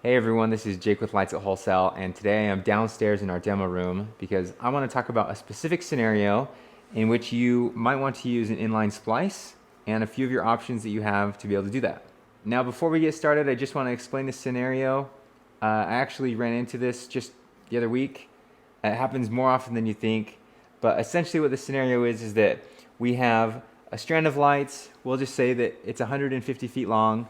Hey everyone, this is Jake with Lights at Wholesale, and today I'm downstairs in our demo room because I want to talk about a specific scenario in which you might want to use an inline splice and a few of your options that you have to be able to do that. Now before we get started, I just want to explain this scenario. I actually ran into this just the other week. It happens more often than you think, but essentially what the scenario is that we have a strand of lights. We'll just say that it's 150 feet long,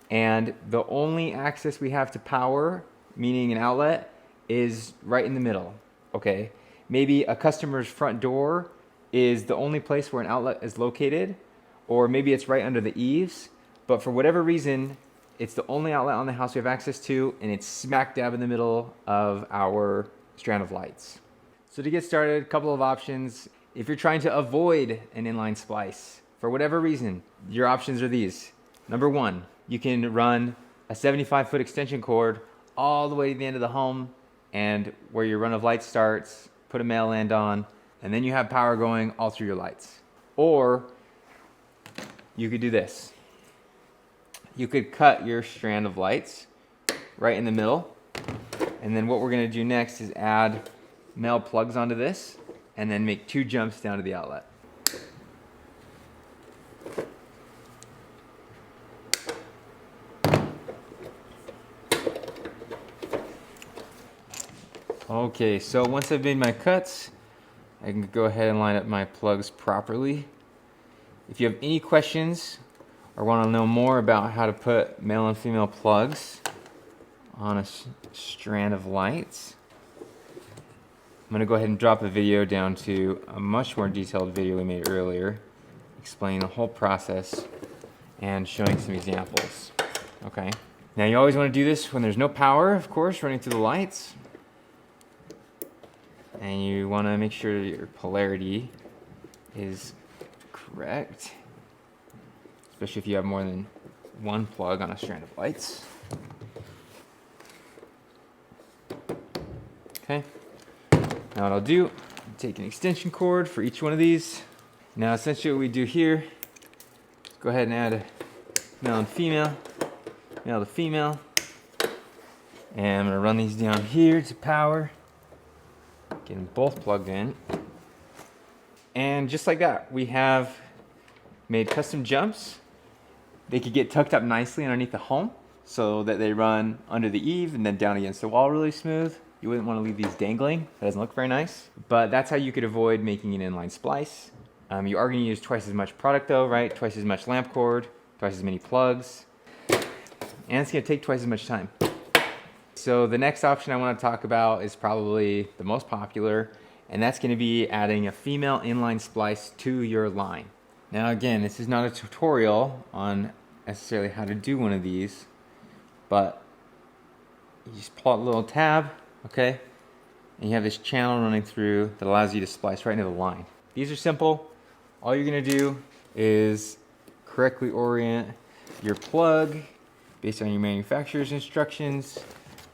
and the only access we have to power, meaning an outlet, is right in the middle. Okay, maybe a customer's front door is the only place where an outlet is located, or maybe it's right under the eaves, but for whatever reason it's the only outlet on the house we have access to, and it's smack dab in the middle of our strand of lights. So to get started, a couple of options. If you're trying to avoid an inline splice for whatever reason, your options are these. Number one, you can run a 75-foot extension cord all the way to the end of the home, and where your run of lights starts, put a mainland on, and then you have power going all through your lights. Or you could do this. You could cut your strand of lights right in the middle, and then what we're going to do next is add male plugs onto this and then make two jumps down to the outlet. Okay, so once I've made my cuts, I can go ahead and line up my plugs properly. If you have any questions or want to know more about how to put male and female plugs on a strand of lights, I'm going to go ahead and drop a video down to a much more detailed video we made earlier, explaining the whole process and showing some examples. Okay, now you always want to do this when there's no power, of course, running through the lights. And you want to make sure your polarity is correct, especially if you have more than one plug on a strand of lights. Okay, now what I'll do, take an extension cord for each one of these. Now essentially what we do here, go ahead and add a male and female, male to female, and I'm going to run these down here to power. Get them both plugged in, and just like that, we have made custom jumps. They could get tucked up nicely underneath the home so that they run under the eave and then down against the wall really smooth. You wouldn't want to leave these dangling. That doesn't look very nice, but that's how you could avoid making an inline splice. You are going to use twice as much product though, right? Twice as much lamp cord, twice as many plugs, and it's going to take twice as much time. So the next option I want to talk about is probably the most popular, and that's going to be adding a female inline splice to your line. Now again, this is not a tutorial on necessarily how to do one of these, but you just pull out a little tab, okay, and you have this channel running through that allows you to splice right into the line. These are simple. All you're going to do is correctly orient your plug based on your manufacturer's instructions.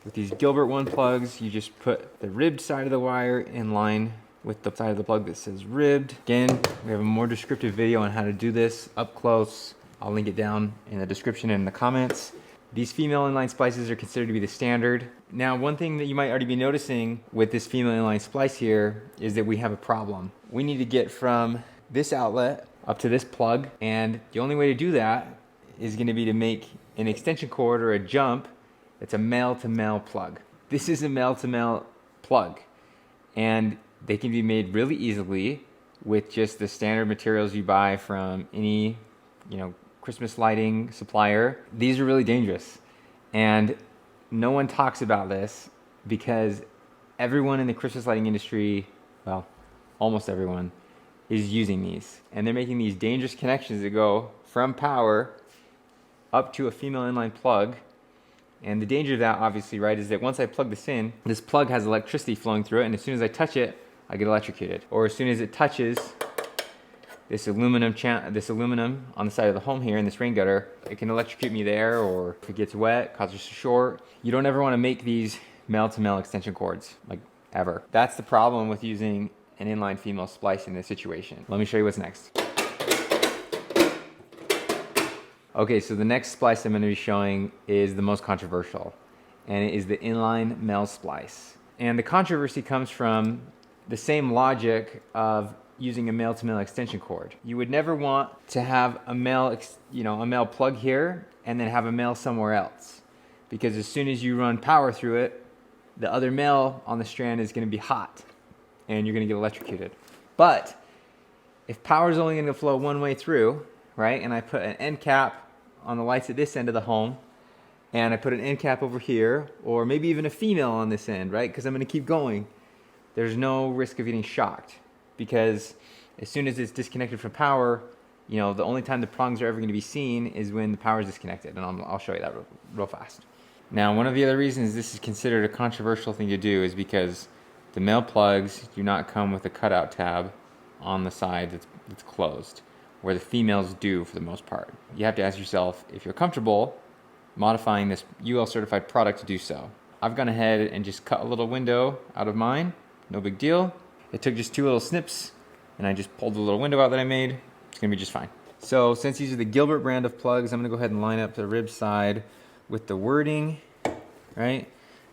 With these Gilbert 1 plugs, you just put the ribbed side of the wire in line with the side of the plug that says ribbed. Again, we have a more descriptive video on how to do this up close. I'll link it down in the description and in the comments. These female inline splices are considered to be the standard. Now, one thing that you might already be noticing with this female inline splice here is that we have a problem. We need to get from this outlet up to this plug, and the only way to do that is going to be to make an extension cord or a jump. It's a male-to-male plug. This is a male-to-male plug, and they can be made really easily with just the standard materials you buy from any, Christmas lighting supplier. These are really dangerous, and no one talks about this because everyone in the Christmas lighting industry, well, almost everyone, is using these, and they're making these dangerous connections that go from power up to a female inline plug. And the danger of that, obviously, right, is that once I plug this in, this plug has electricity flowing through it, and as soon as I touch it, I get electrocuted. Or as soon as it touches this aluminum on the side of the home here in this rain gutter, it can electrocute me there, or if it gets wet, cause a short. You don't ever want to make these male-to-male extension cords, like ever. That's the problem with using an inline female splice in this situation. Let me show you what's next. Okay, so the next splice I'm going to be showing is the most controversial. and it is the inline male splice. And the controversy comes from the same logic of using a male-to-male extension cord. You would never want to have a male, a male plug here and then have a male somewhere else, because as soon as you run power through it, the other male on the strand is going to be hot and you're going to get electrocuted. But if power is only going to flow one way through, right, and I put an end cap on the lights at this end of the home, and I put an end cap over here, or maybe even a female on this end, right, because I'm going to keep going, there's no risk of getting shocked, because as soon as it's disconnected from power, the only time the prongs are ever going to be seen is when the power is disconnected, and I'll show you that real fast. Now, one of the other reasons this is considered a controversial thing to do is because the male plugs do not come with a cutout tab on the side that's closed, where the females do for the most part. You have to ask yourself if you're comfortable modifying this UL certified product to do so. I've gone ahead and just cut a little window out of mine, no big deal. It took just 2 little snips, and I just pulled the little window out that I made. It's gonna be just fine. So since these are the Gilbert brand of plugs, I'm gonna go ahead and line up the rib side with the wording, right?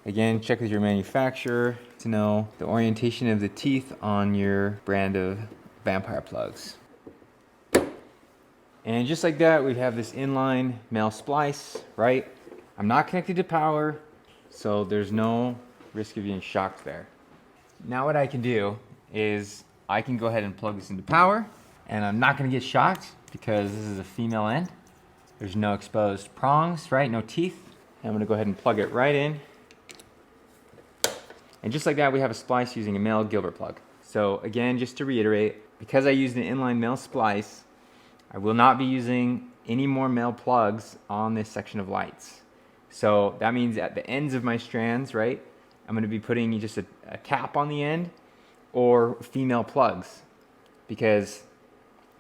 Again, check with your manufacturer to know the orientation of the teeth on your brand of vampire plugs. And just like that, we have this inline male splice, right? I'm not connected to power, so there's no risk of being shocked there. Now what I can do is I can go ahead and plug this into power, and I'm not gonna get shocked because this is a female end. There's no exposed prongs, right? No teeth. And I'm gonna go ahead and plug it right in. And just like that, we have a splice using a male Gilbert plug. So again, just to reiterate, because I used an inline male splice, I will not be using any more male plugs on this section of lights. So that means at the ends of my strands, right, I'm gonna be putting just a cap on the end or female plugs, because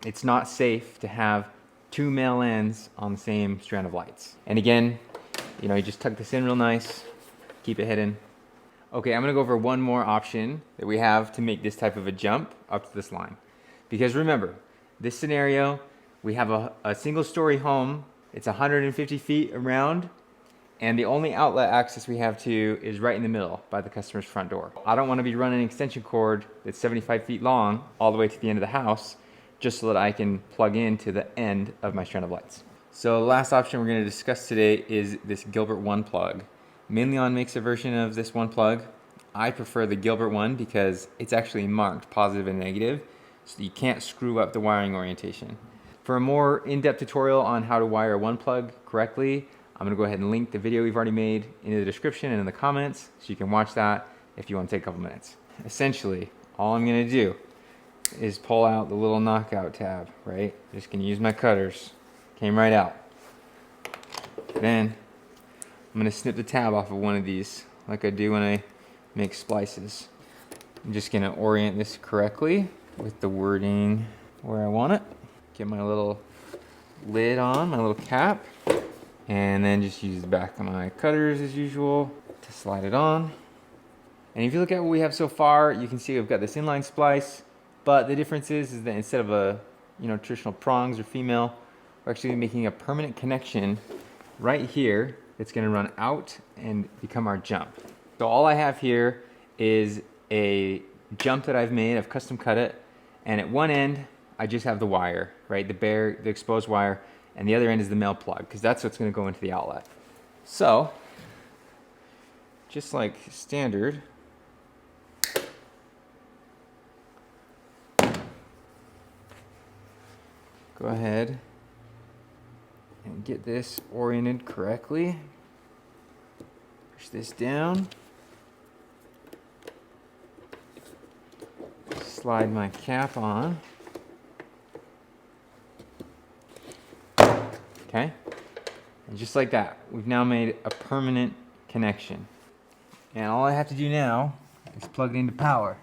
it's not safe to have 2 male ends on the same strand of lights. And again, you just tuck this in real nice, keep it hidden. Okay, I'm gonna go over one more option that we have to make this type of a jump up to this line. Because remember, this scenario, we have a single story home, it's 150 feet around, and the only outlet access we have to is right in the middle by the customer's front door. I don't wanna be running an extension cord that's 75 feet long all the way to the end of the house, just so that I can plug into the end of my strand of lights. So the last option we're gonna discuss today is this Gilbert One plug. Mainleon makes a version of this one plug. I prefer the Gilbert one because it's actually marked positive and negative, so you can't screw up the wiring orientation. For a more in-depth tutorial on how to wire one plug correctly, I'm gonna go ahead and link the video we've already made in the description and in the comments, so you can watch that if you want to take a couple minutes. Essentially, all I'm gonna do is pull out the little knockout tab, right? Just gonna use my cutters. Came right out. Then I'm gonna snip the tab off of one of these, like I do when I make splices. I'm just gonna orient this correctly with the wording where I want it. Get my little lid on, my little cap, and then just use the back of my cutters as usual to slide it on. And if you look at what we have so far, you can see we've got this inline splice, but the difference is that instead of a traditional prongs or female, we're actually making a permanent connection right here that's going to run out and become our jump. So all I have here is a jump that I've made. I've custom cut it, and at one end I just have the wire, right, the exposed wire, and the other end is the male plug, because that's what's going to go into the outlet. So just like standard, go ahead and get this oriented correctly. Push this down. Slide my cap on. Okay. And just like that, we've now made a permanent connection. And all I have to do now is plug it into power.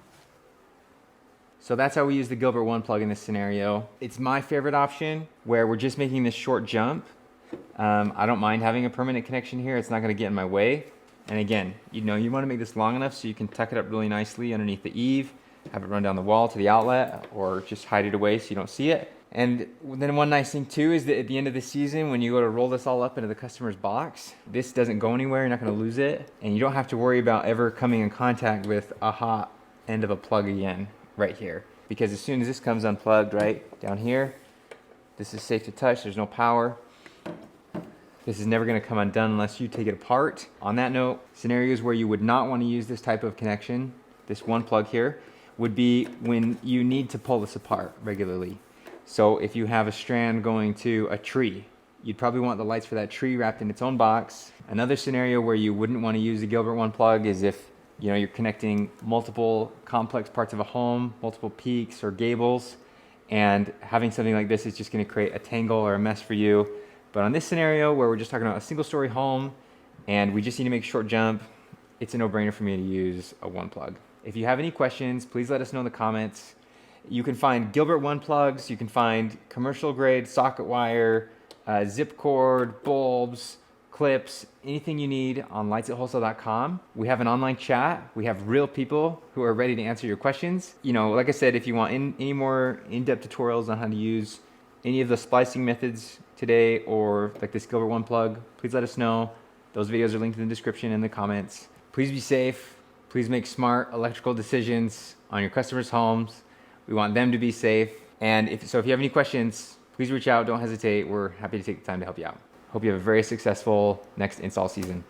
So that's how we use the Gilbert One plug in this scenario. It's my favorite option where we're just making this short jump. I don't mind having a permanent connection here. It's not gonna get in my way. And again, you wanna make this long enough so you can tuck it up really nicely underneath the eave, have it run down the wall to the outlet, or just hide it away so you don't see it. And then one nice thing too is that at the end of the season, when you go to roll this all up into the customer's box, this doesn't go anywhere, you're not gonna lose it. And you don't have to worry about ever coming in contact with a hot end of a plug again right here. Because as soon as this comes unplugged right down here, this is safe to touch, there's no power. This is never gonna come undone unless you take it apart. On that note, scenarios where you would not wanna use this type of connection, this one plug here, would be when you need to pull this apart regularly. So if you have a strand going to a tree, you'd probably want the lights for that tree wrapped in its own box. Another scenario where you wouldn't want to use the Gilbert one plug is if you're connecting multiple complex parts of a home, multiple peaks or gables, and having something like this is just going to create a tangle or a mess for you. But on this scenario where we're just talking about a single story home and we just need to make a short jump, it's a no-brainer for me to use a one plug. If you have any questions, please let us know in the comments. You can find Gilbert one plugs, you can find commercial grade socket wire, zip cord, bulbs, clips, anything you need on lightsatwholesale.com. We have an online chat. We have real people who are ready to answer your questions. Like I said, if you want any more in-depth tutorials on how to use any of the splicing methods today or like this Gilbert one plug, please let us know. Those videos are linked in the description and the comments. Please be safe. Please make smart electrical decisions on your customers' homes. We want them to be safe. And if you have any questions, please reach out. Don't hesitate. We're happy to take the time to help you out. Hope you have a very successful next install season.